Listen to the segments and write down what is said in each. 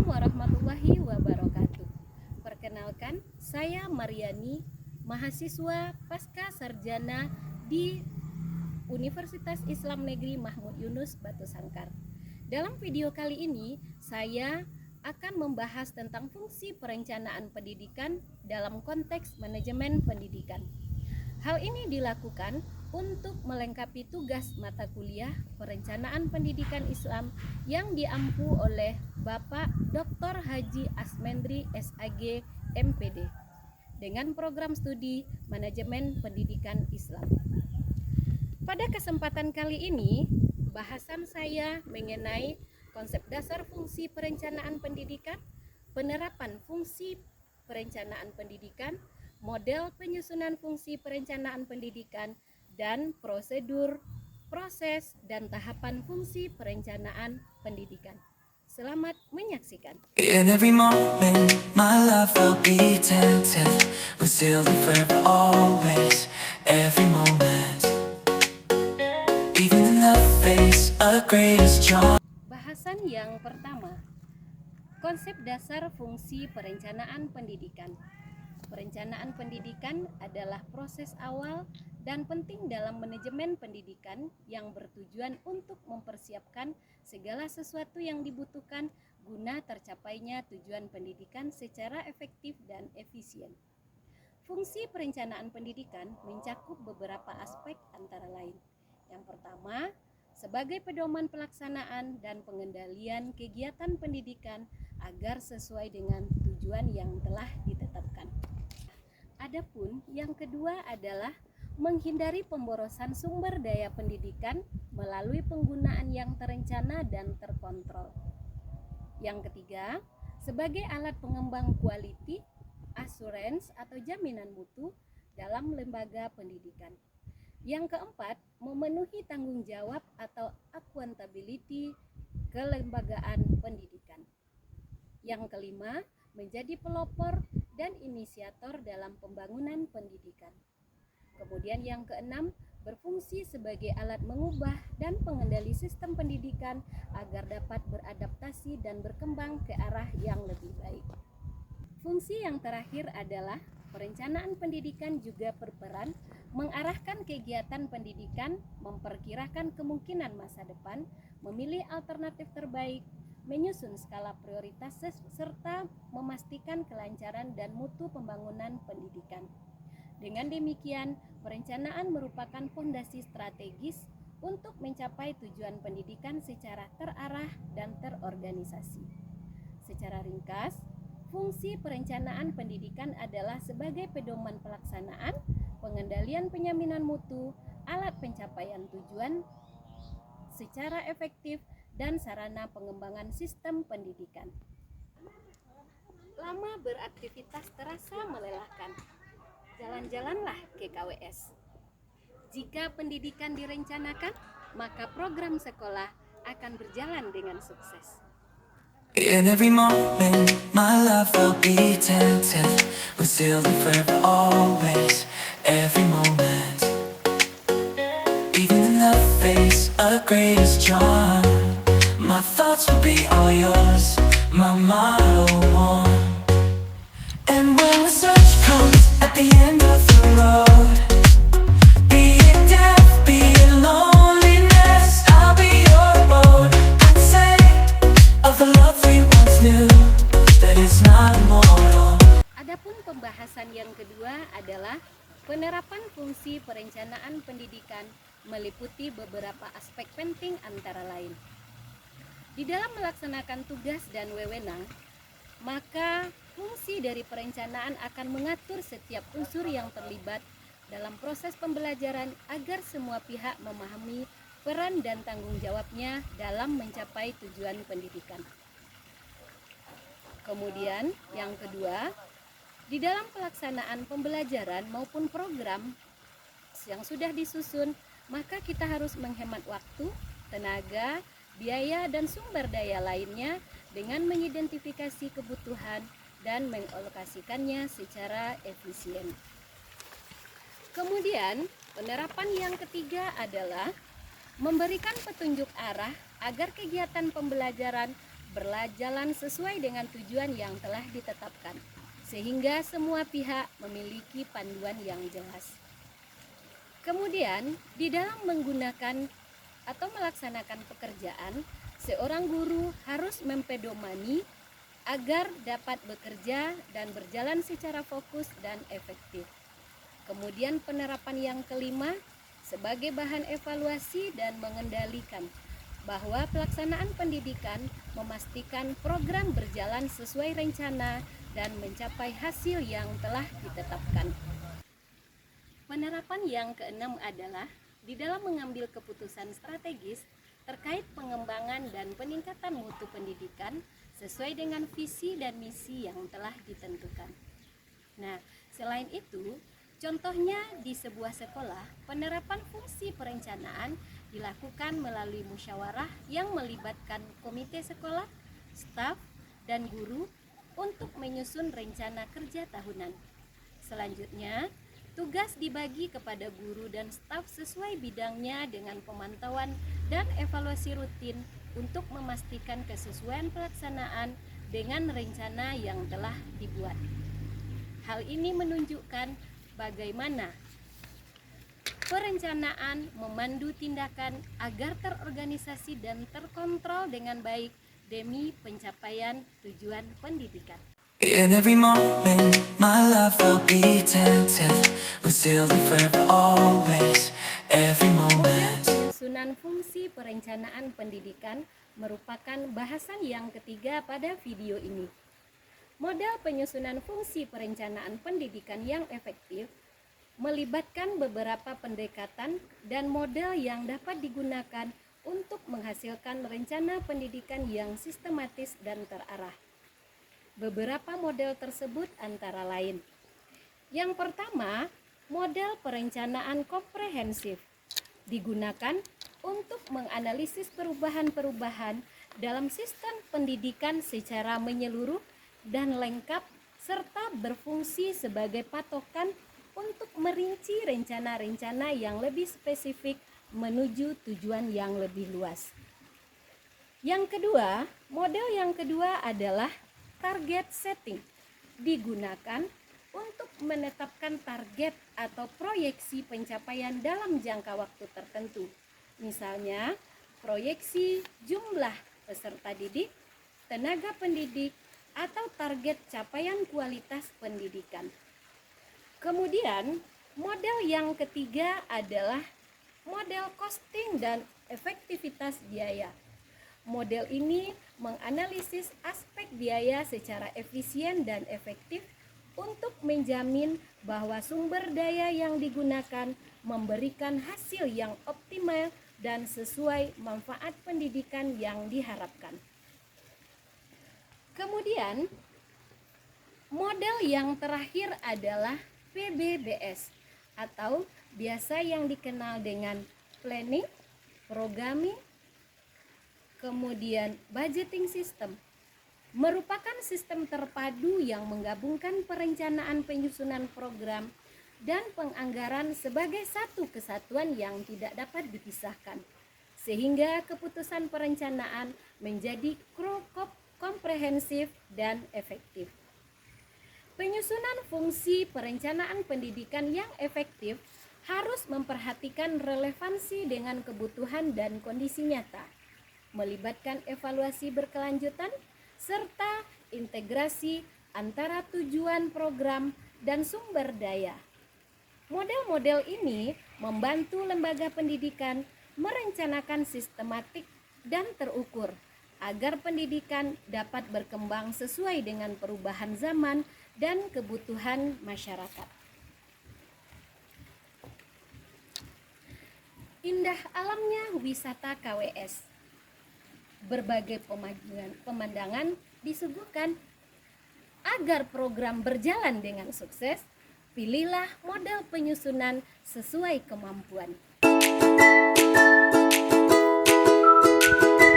warahmatullahi wabarakatuh. Perkenalkan, saya Mariani, mahasiswa pasca sarjana di Universitas Islam Negeri Mahmud Yunus Batu Sangkar. Dalam video kali ini, saya akan membahas tentang fungsi perencanaan pendidikan dalam konteks manajemen pendidikan. Hal ini dilakukan untuk melengkapi tugas mata kuliah Perencanaan Pendidikan Islam yang diampu oleh Bapak Dr. Haji Asmendri SAG MPD dengan program studi Manajemen Pendidikan Islam. Pada kesempatan kali ini, bahasan saya mengenai konsep dasar fungsi perencanaan pendidikan, penerapan fungsi perencanaan pendidikan, model penyusunan fungsi perencanaan pendidikan, dan prosedur, proses, dan tahapan fungsi perencanaan pendidikan. Selamat menyaksikan. In every moment, my life will be tempted. We're still the forever, always, every moment. Even in the face of greatest joy. Bahasan yang pertama, konsep dasar fungsi perencanaan pendidikan. Perencanaan pendidikan adalah proses awal dan penting dalam manajemen pendidikan yang bertujuan untuk mempersiapkan segala sesuatu yang dibutuhkan guna tercapainya tujuan pendidikan secara efektif dan efisien. Fungsi perencanaan pendidikan mencakup beberapa aspek antara lain. Yang pertama, sebagai pedoman pelaksanaan dan pengendalian kegiatan pendidikan agar sesuai dengan tujuan yang telah ditetapkan. Adapun yang kedua adalah menghindari pemborosan sumber daya pendidikan melalui penggunaan yang terencana dan terkontrol. Yang ketiga, sebagai alat pengembang quality assurance atau jaminan mutu dalam lembaga pendidikan. Yang keempat, memenuhi tanggung jawab atau accountability kelembagaan pendidikan. Yang kelima, menjadi pelopor dan inisiator dalam pembangunan pendidikan. Kemudian yang keenam, berfungsi sebagai alat mengubah dan pengendali sistem pendidikan agar dapat beradaptasi dan berkembang ke arah yang lebih baik. Fungsi yang terakhir adalah perencanaan pendidikan juga berperan mengarahkan kegiatan pendidikan, memperkirakan kemungkinan masa depan, memilih alternatif terbaik, menyusun skala prioritas serta memastikan kelancaran dan mutu pembangunan pendidikan. Dengan demikian, perencanaan merupakan fondasi strategis untuk mencapai tujuan pendidikan secara terarah dan terorganisasi. Secara ringkas, fungsi perencanaan pendidikan adalah sebagai pedoman pelaksanaan, pengendalian penyaminan mutu, alat pencapaian tujuan secara efektif, dan sarana pengembangan sistem pendidikan. Lama beraktivitas terasa melelahkan. Jalan-jalanlah ke KWS. Jika pendidikan direncanakan, maka program sekolah akan berjalan dengan sukses. In every moment, my life will be tempted. We're still the forever, always, every moment. Even in the face of greatest joy. My thoughts will be all yours, my motto one. And when the search comes at the end of the road, be it death, be it loneliness, I'll be your boat. I'd say of the love we once knew, that it's not immortal. Adapun pembahasan yang kedua adalah penerapan fungsi perencanaan pendidikan meliputi beberapa aspek penting antara lain. Di dalam melaksanakan tugas dan wewenang, maka fungsi dari perencanaan akan mengatur setiap unsur yang terlibat dalam proses pembelajaran agar semua pihak memahami peran dan tanggung jawabnya dalam mencapai tujuan pendidikan. Kemudian, yang kedua, di dalam pelaksanaan pembelajaran maupun program yang sudah disusun, maka kita harus menghemat waktu, tenaga, biaya, dan sumber daya lainnya dengan mengidentifikasi kebutuhan dan mengalokasikannya secara efisien. Kemudian, penerapan yang ketiga adalah memberikan petunjuk arah agar kegiatan pembelajaran berjalan sesuai dengan tujuan yang telah ditetapkan, sehingga semua pihak memiliki panduan yang jelas. Kemudian, di dalam menggunakan atau melaksanakan pekerjaan, seorang guru harus mempedomani agar dapat bekerja dan berjalan secara fokus dan efektif. Kemudian penerapan yang kelima, sebagai bahan evaluasi dan mengendalikan bahwa pelaksanaan pendidikan memastikan program berjalan sesuai rencana dan mencapai hasil yang telah ditetapkan. Penerapan yang keenam adalah di dalam mengambil keputusan strategis terkait pengembangan dan peningkatan mutu pendidikan sesuai dengan visi dan misi yang telah ditentukan. Nah, selain itu, contohnya di sebuah sekolah, penerapan fungsi perencanaan dilakukan melalui musyawarah yang melibatkan komite sekolah, staf, dan guru untuk menyusun rencana kerja tahunan. Selanjutnya, tugas dibagi kepada guru dan staf sesuai bidangnya dengan pemantauan dan evaluasi rutin untuk memastikan kesesuaian pelaksanaan dengan rencana yang telah dibuat. Hal ini menunjukkan bagaimana perencanaan memandu tindakan agar terorganisasi dan terkontrol dengan baik demi pencapaian tujuan pendidikan. In every moment, my life I'll be tempted with still and forever always. Every moment. Penyusunan fungsi perencanaan pendidikan merupakan bahasan yang ketiga pada video ini. Model penyusunan fungsi perencanaan pendidikan yang efektif melibatkan beberapa pendekatan dan model yang dapat digunakan untuk menghasilkan rencana pendidikan yang sistematis dan terarah. Beberapa model tersebut antara lain. Yang pertama, model perencanaan komprehensif digunakan untuk menganalisis perubahan-perubahan dalam sistem pendidikan secara menyeluruh dan lengkap serta berfungsi sebagai patokan untuk merinci rencana-rencana yang lebih spesifik menuju tujuan yang lebih luas. Model yang kedua adalah target setting, digunakan untuk menetapkan target atau proyeksi pencapaian dalam jangka waktu tertentu. Misalnya, proyeksi jumlah peserta didik, tenaga pendidik, atau target capaian kualitas pendidikan. Kemudian, model yang ketiga adalah model costing dan efektivitas biaya. Model ini menganalisis aspek biaya secara efisien dan efektif untuk menjamin bahwa sumber daya yang digunakan memberikan hasil yang optimal dan sesuai manfaat pendidikan yang diharapkan. Kemudian, model yang terakhir adalah PBBS atau biasa yang dikenal dengan planning, programming, kemudian budgeting system, merupakan sistem terpadu yang menggabungkan perencanaan penyusunan program dan penganggaran sebagai satu kesatuan yang tidak dapat dipisahkan, sehingga keputusan perencanaan menjadi komprehensif dan efektif. Penyusunan fungsi perencanaan pendidikan yang efektif harus memperhatikan relevansi dengan kebutuhan dan kondisi nyata, melibatkan evaluasi berkelanjutan, serta integrasi antara tujuan program dan sumber daya. Model-model ini membantu lembaga pendidikan merencanakan sistematik dan terukur agar pendidikan dapat berkembang sesuai dengan perubahan zaman dan kebutuhan masyarakat. Indah alamnya wisata KWS. Berbagai pemandangan disuguhkan. Agar program berjalan dengan sukses, pilihlah model penyusunan sesuai kemampuan.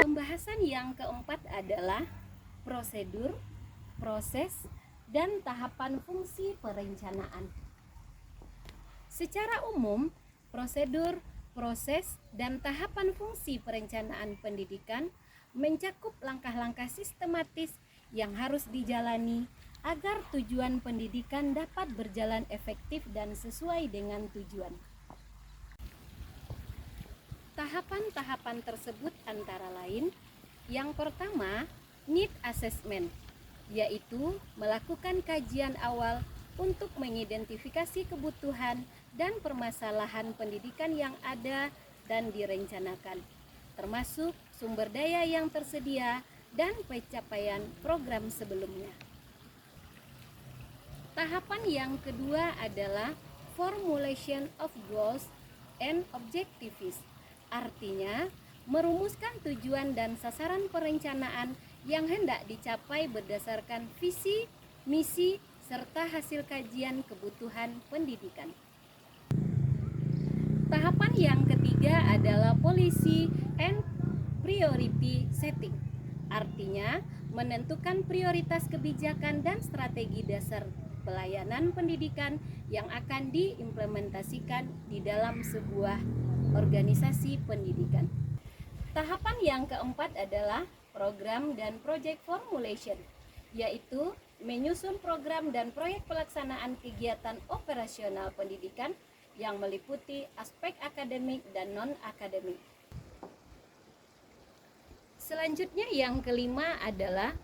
Pembahasan yang keempat adalah prosedur, proses, dan tahapan fungsi perencanaan. Secara umum, prosedur, proses, dan tahapan fungsi perencanaan pendidikan mencakup langkah-langkah sistematis yang harus dijalani agar tujuan pendidikan dapat berjalan efektif dan sesuai dengan tujuan. Tahapan-tahapan tersebut antara lain, yang pertama, need assessment, yaitu melakukan kajian awal untuk mengidentifikasi kebutuhan dan permasalahan pendidikan yang ada dan direncanakan, termasuk sumber daya yang tersedia dan pencapaian program sebelumnya. Tahapan yang kedua adalah formulation of goals and objectives, artinya merumuskan tujuan dan sasaran perencanaan yang hendak dicapai berdasarkan visi, misi, serta hasil kajian kebutuhan pendidikan. Tahapan yang ketiga adalah policy and priority setting, artinya menentukan prioritas kebijakan dan strategi dasar pelayanan pendidikan yang akan diimplementasikan di dalam sebuah organisasi pendidikan. Tahapan yang keempat adalah program dan project formulation, yaitu menyusun program dan proyek pelaksanaan kegiatan operasional pendidikan yang meliputi aspek akademik dan non-akademik. Selanjutnya yang kelima adalah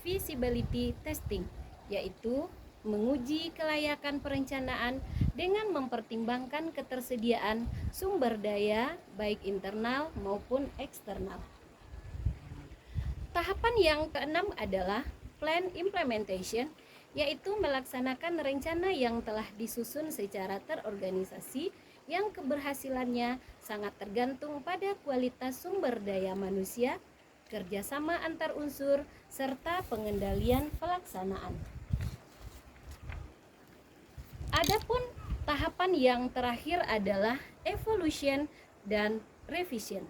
feasibility testing, yaitu menguji kelayakan perencanaan dengan mempertimbangkan ketersediaan sumber daya baik internal maupun eksternal. Tahapan yang keenam adalah plan implementation, yaitu melaksanakan rencana yang telah disusun secara terorganisasi yang keberhasilannya sangat tergantung pada kualitas sumber daya manusia, kerjasama antar unsur, serta pengendalian pelaksanaan. Adapun tahapan yang terakhir adalah evaluation dan revision,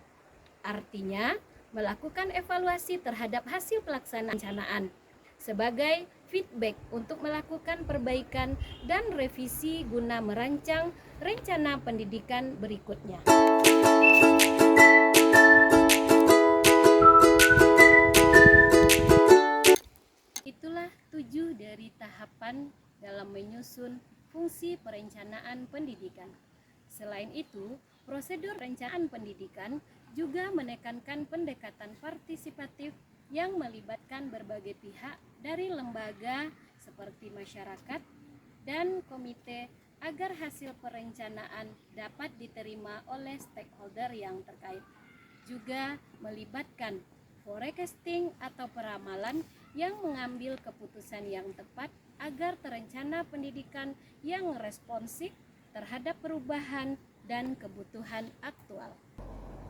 artinya melakukan evaluasi terhadap hasil pelaksanaan perencanaan sebagai feedback untuk melakukan perbaikan dan revisi guna merancang rencana pendidikan berikutnya. Itulah 7 dari tahapan dalam menyusun fungsi perencanaan pendidikan. Selain itu, prosedur perencanaan pendidikan juga menekankan pendekatan partisipatif yang melibatkan berbagai pihak dari lembaga seperti masyarakat dan komite agar hasil perencanaan dapat diterima oleh stakeholder yang terkait. Juga melibatkan forecasting atau peramalan yang mengambil keputusan yang tepat agar terencana pendidikan yang responsif terhadap perubahan dan kebutuhan aktual.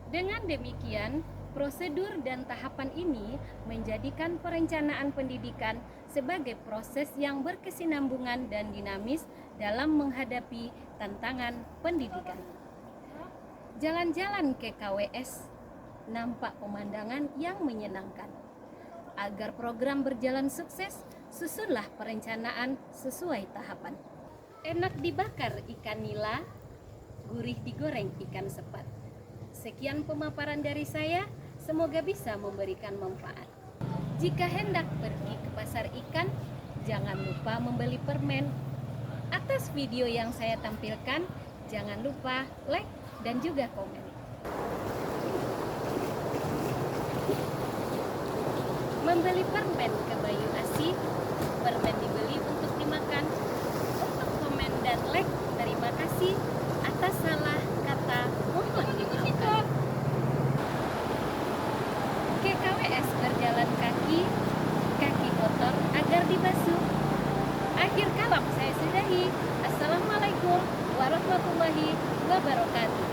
Dengan demikian, prosedur dan tahapan ini menjadikan perencanaan pendidikan sebagai proses yang berkesinambungan dan dinamis dalam menghadapi tantangan pendidikan. Jalan-jalan ke KWS nampak pemandangan yang menyenangkan. Agar program berjalan sukses, susunlah perencanaan sesuai tahapan. Enak dibakar ikan nila, gurih digoreng ikan sepat. Sekian pemaparan dari saya, semoga bisa memberikan manfaat. Jika hendak pergi ke pasar ikan, jangan lupa membeli permen. Atas video yang saya tampilkan, jangan lupa like dan juga komen. Membeli permen ke Bayu Asih, permen dibeli untuk dimakan. Untuk komen dan like, terima kasih. Atas salah kata, mohon dimaafkan. Ke KWS berjalan kaki kotor agar dibasuh. Akhir kalam saya sudahi. Assalamualaikum warahmatullahi wabarakatuh.